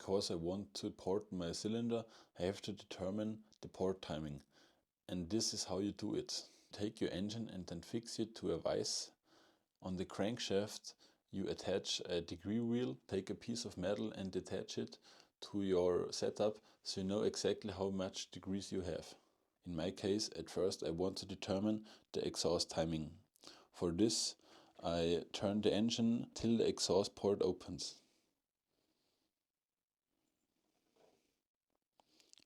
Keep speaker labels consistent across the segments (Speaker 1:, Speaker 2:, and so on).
Speaker 1: Because I want to port my cylinder, I have to determine the port timing. And this is how you do it. Take your engine and then fix it to a vise. On the crankshaft you attach a degree wheel, take a piece of metal and attach it to your setup so you know exactly how much degrees you have. In my case, at first I want to determine the exhaust timing. For this I turn the engine till the exhaust port opens.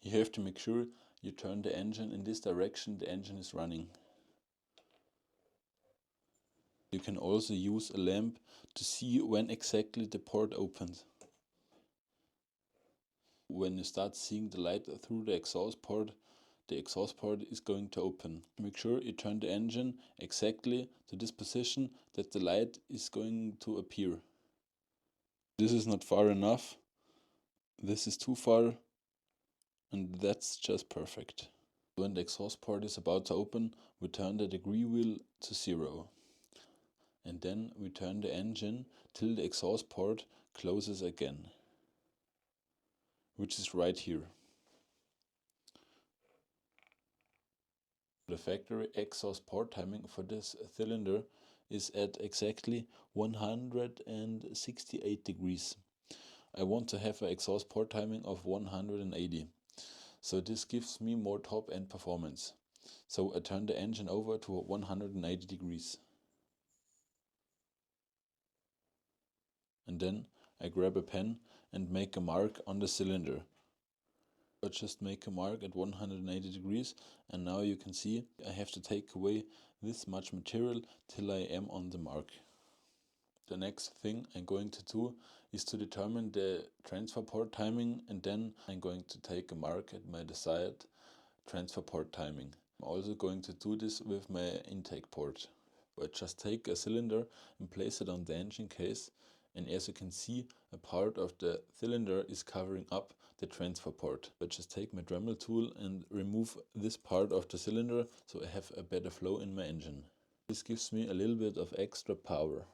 Speaker 1: You have to make sure you turn the engine in this direction the engine is running. You can also use a lamp to see when exactly the port opens. When you start seeing the light through the exhaust port is going to open. Make sure you turn the engine exactly to this position that the light is going to appear. This is not far enough, this is too far, and that's just perfect. When the exhaust port is about to open, we turn the degree wheel to 0. And then we turn the engine till the exhaust port closes again, which is right here. The factory exhaust port timing for this cylinder is at exactly 168 degrees. I want to have an exhaust port timing of 180. So this gives me more top end performance. So I turn the engine over to 180 degrees. And then I grab a pen and make a mark on the cylinder. I just make a mark at 180 degrees, and now you can see I have to take away this much material till I am on the mark. The next thing I'm going to do is to determine the transfer port timing, and then I'm going to take a mark at my desired transfer port timing. I'm also going to do this with my intake port. I just take a cylinder and place it on the engine case, and as you can see, a part of the cylinder is covering up the transfer port. I just take my Dremel tool and remove this part of the cylinder so I have a better flow in my engine. This gives me a little bit of extra power.